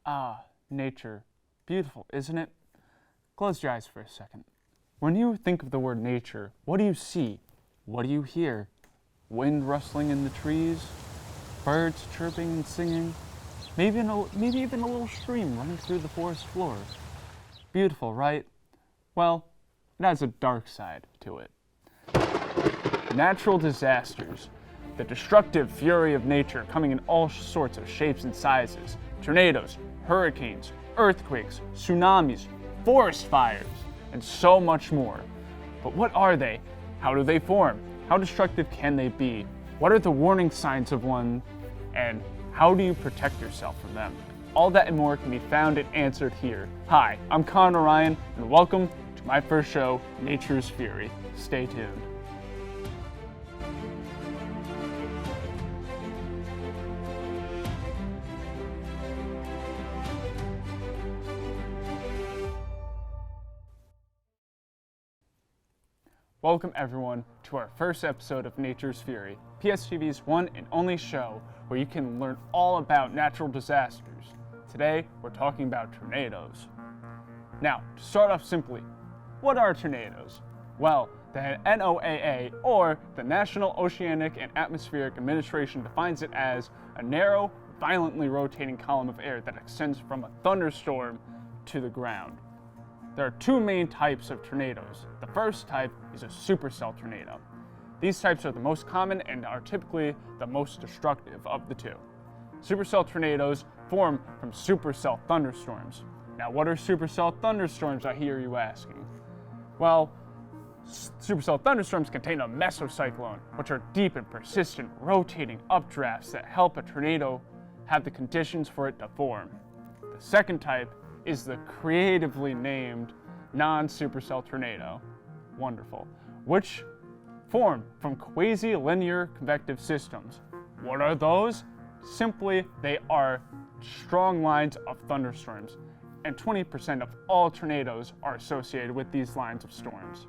Ah, nature. Beautiful, isn't it? Close your eyes for a second. When you think of the word nature, what do you see? What do you hear? Wind rustling in the trees? Birds chirping and singing? Maybe even a little stream running through the forest floor. Beautiful, right? Well, it has a dark side to it. Natural disasters. The destructive fury of nature coming in all sorts of shapes and sizes. Tornadoes, hurricanes, earthquakes, tsunamis, forest fires, and so much more. But what are they? How do they form? How destructive can they be? What are the warning signs of one? And how do you protect yourself from them? All that and more can be found and answered here. Hi, I'm Connor Ryan, and welcome to my first show, Nature's Fury. Stay tuned. Welcome everyone to our first episode of Nature's Fury, PSTV's one and only show where you can learn all about natural disasters. Today, we're talking about tornadoes. Now, to start off simply, what are tornadoes? Well, the NOAA, or the National Oceanic and Atmospheric Administration, defines it as a narrow, violently rotating column of air that extends from a thunderstorm to the ground. There are two main types of tornadoes. The first type is a supercell tornado. These types are the most common and are typically the most destructive of the two. Supercell tornadoes form from supercell thunderstorms. Now, what are supercell thunderstorms, I hear you asking? Well, supercell thunderstorms contain a mesocyclone, which are deep and persistent rotating updrafts that help a tornado have the conditions for it to form. The second type is the creatively named non-supercell tornado, wonderful, which form from quasi-linear convective systems. What are those? Simply, they are strong lines of thunderstorms, and 20% of all tornadoes are associated with these lines of storms.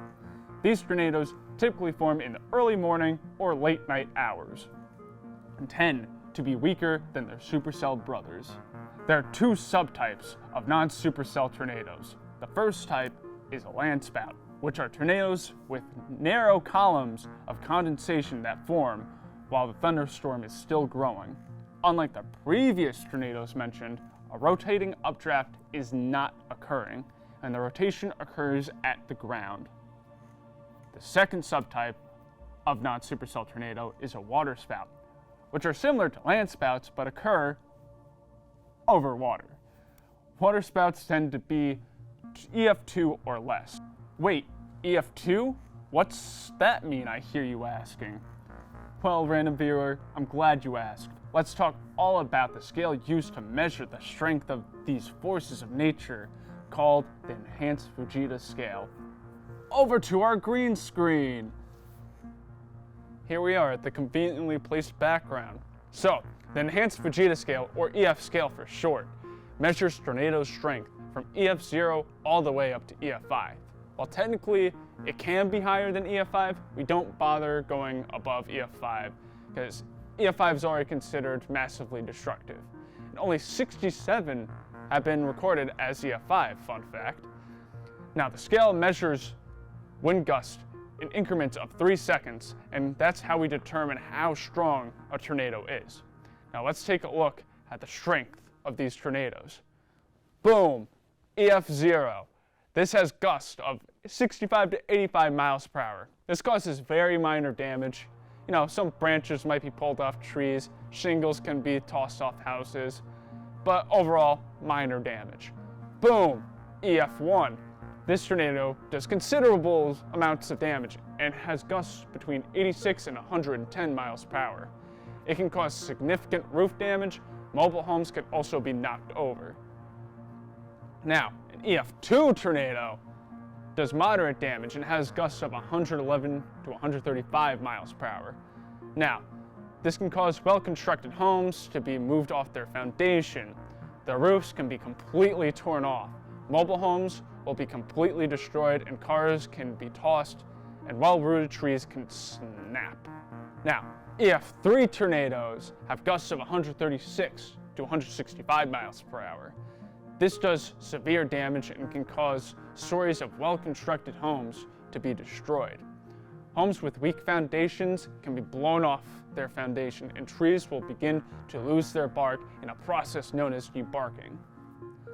These tornadoes typically form in the early morning or late night hours, and tend to be weaker than their supercell brothers. There are two subtypes of non-supercell tornadoes. The first type is a landspout, which are tornadoes with narrow columns of condensation that form while the thunderstorm is still growing. Unlike the previous tornadoes mentioned, a rotating updraft is not occurring, and the rotation occurs at the ground. The second subtype of non-supercell tornado is a waterspout, which are similar to landspouts but occur over water. Waterspouts tend to be EF2 or less. Wait, EF2? What's that mean, I hear you asking? Well, random viewer, I'm glad you asked. Let's talk all about the scale used to measure the strength of these forces of nature, called the Enhanced Fujita scale. Over to our green screen. Here we are at the conveniently placed background. So, the Enhanced Fujita scale, or EF scale for short, measures tornado strength from EF0 all the way up to EF5. While technically it can be higher than EF5, we don't bother going above EF5 because EF5 is already considered massively destructive. And only 67 have been recorded as EF5, fun fact. Now, the scale measures wind gusts in increments of 3 seconds, and that's how we determine how strong a tornado is. Now let's take a look at the strength of these tornadoes. Boom, EF0. This has gusts of 65 to 85 miles per hour. This causes very minor damage. You know, some branches might be pulled off trees, shingles can be tossed off houses, but overall, minor damage. Boom, EF1. This tornado does considerable amounts of damage and has gusts between 86 and 110 miles per hour. It can cause significant roof damage. Mobile homes can also be knocked over. Now, an EF2 tornado does moderate damage and has gusts of 111 to 135 miles per hour. Now, this can cause well-constructed homes to be moved off their foundation. The roofs can be completely torn off. Mobile homes will be completely destroyed and cars can be tossed and well-rooted trees can snap. Now, EF3 tornadoes have gusts of 136 to 165 miles per hour. This does severe damage and can cause stories of well-constructed homes to be destroyed. Homes with weak foundations can be blown off their foundation, and trees will begin to lose their bark in a process known as debarking.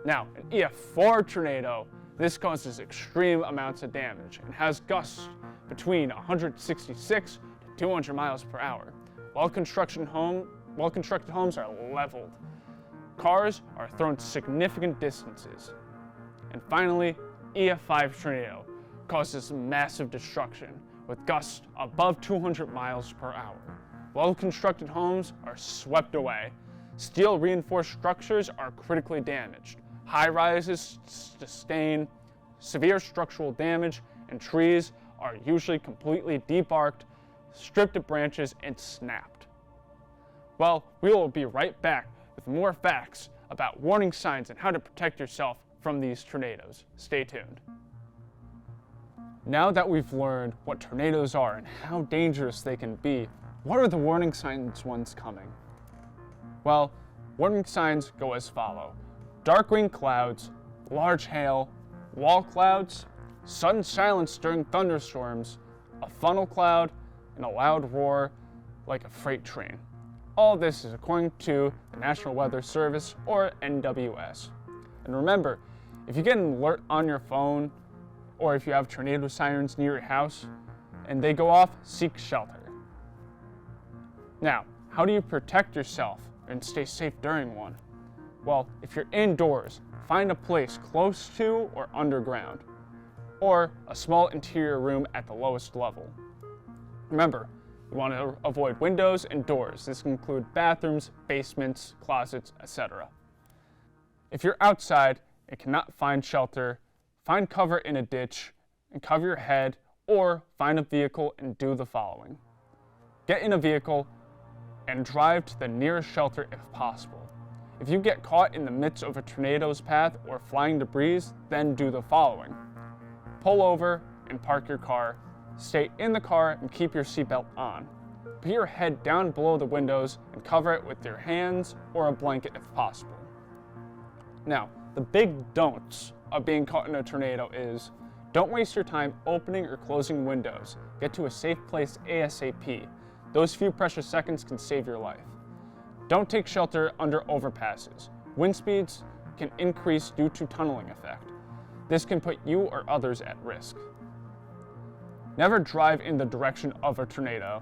Now, an EF4 tornado, this causes extreme amounts of damage and has gusts between 166 to 200 miles per hour. Well-constructed homes are leveled. Cars are thrown significant distances. And finally, EF5 tornado causes massive destruction with gusts above 200 miles per hour. Well-constructed homes are swept away. Steel-reinforced structures are critically damaged. High-rises sustain severe structural damage, and trees are usually completely debarked, stripped of branches, and snapped. Well, we will be right back with more facts about warning signs and how to protect yourself from these tornadoes. Stay tuned. Now that we've learned what tornadoes are and how dangerous they can be, what are the warning signs ones coming? Well, warning signs go as follow: dark green clouds, large hail, wall clouds, sudden silence during thunderstorms, a funnel cloud, and a loud roar like a freight train. All this is according to the National Weather Service, or NWS. And remember, if you get an alert on your phone, or if you have tornado sirens near your house and they go off, seek shelter. Now, how do you protect yourself and stay safe during one? Well, if you're indoors, find a place close to or underground, or a small interior room at the lowest level. Remember, you want to avoid windows and doors. This can include bathrooms, basements, closets, etc. If you're outside and cannot find shelter, find cover in a ditch and cover your head, or find a vehicle and do the following. Get in a vehicle and drive to the nearest shelter if possible. If you get caught in the midst of a tornado's path or flying debris, then do the following. Pull over and park your car. Stay in the car and keep your seatbelt on. Put your head down below the windows and cover it with your hands or a blanket if possible. Now, the big don'ts of being caught in a tornado is: don't waste your time opening or closing windows. Get to a safe place ASAP. Those few precious seconds can save your life. Don't take shelter under overpasses. Wind speeds can increase due to tunneling effect. This can put you or others at risk. Never drive in the direction of a tornado.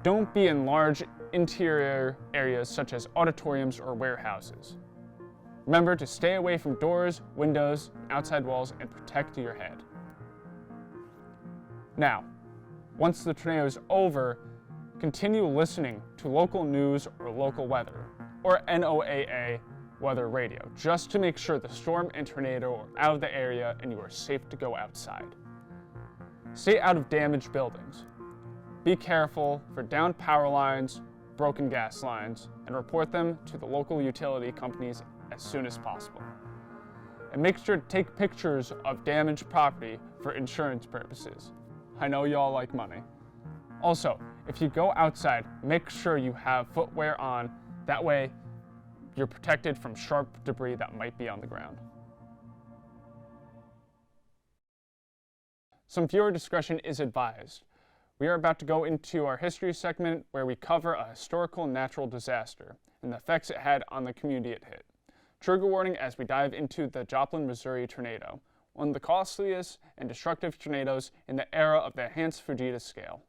Don't be in large interior areas such as auditoriums or warehouses. Remember to stay away from doors, windows, outside walls, and protect your head. Now, once the tornado is over, continue listening to local news or local weather, or NOAA weather radio, just to make sure the storm and tornado are out of the area and you are safe to go outside. Stay out of damaged buildings. Be careful for downed power lines, broken gas lines, and report them to the local utility companies as soon as possible. And make sure to take pictures of damaged property for insurance purposes. I know y'all like money. Also, if you go outside, make sure you have footwear on. That way, you're protected from sharp debris that might be on the ground. Some viewer discretion is advised. We are about to go into our history segment where we cover a historical natural disaster and the effects it had on the community it hit. Trigger warning as we dive into the Joplin, Missouri tornado, one of the costliest and destructive tornadoes in the era of the Hans-Fujita scale.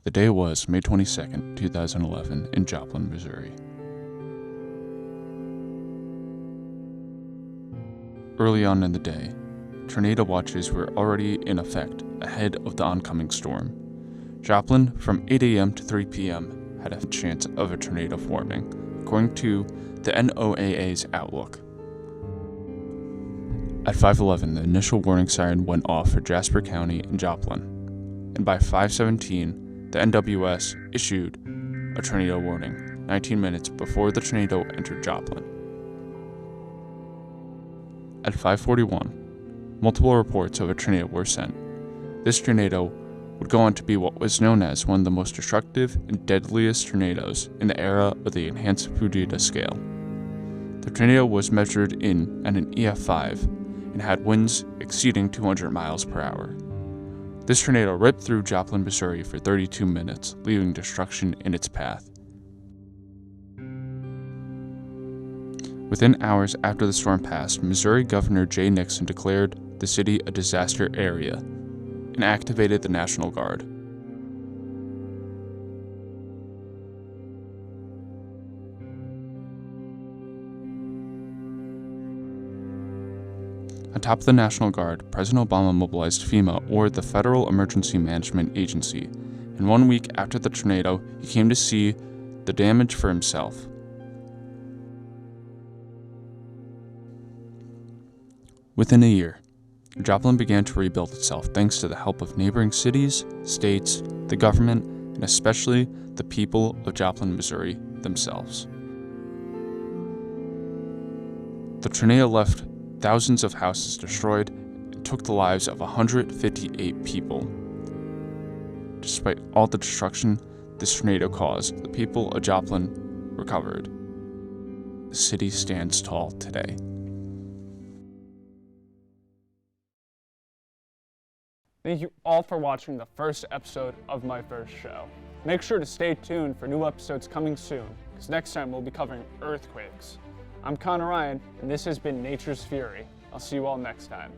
The day was May 22, 2011 in Joplin, Missouri. Early on in the day, tornado watches were already in effect ahead of the oncoming storm. Joplin, from 8 a.m. to 3 p.m., had a chance of a tornado forming, according to the NOAA's outlook. At 5:11, the initial warning siren went off for Jasper County and Joplin, and by 5:17, the NWS issued a tornado warning 19 minutes before the tornado entered Joplin. At 5:41, multiple reports of a tornado were sent. This tornado would go on to be what was known as one of the most destructive and deadliest tornadoes in the era of the enhanced Fujita scale. The tornado was measured in at an EF5 and had winds exceeding 200 miles per hour. This tornado ripped through Joplin, Missouri for 32 minutes, leaving destruction in its path. Within hours after the storm passed, Missouri Governor Jay Nixon declared the city a disaster area and activated the National Guard. On top of the National Guard, President Obama mobilized FEMA, or the Federal Emergency Management Agency, and 1 week after the tornado, he came to see the damage for himself. Within a year, Joplin began to rebuild itself thanks to the help of neighboring cities, states, the government, and especially the people of Joplin, Missouri themselves. The tornado left thousands of houses destroyed and took the lives of 158 people. Despite all the destruction this tornado caused, the people of Joplin recovered. The city stands tall today. Thank you all for watching the first episode of my first show. Make sure to stay tuned for new episodes coming soon, because next time we'll be covering earthquakes. I'm Connor Ryan, and this has been Nature's Fury. I'll see you all next time.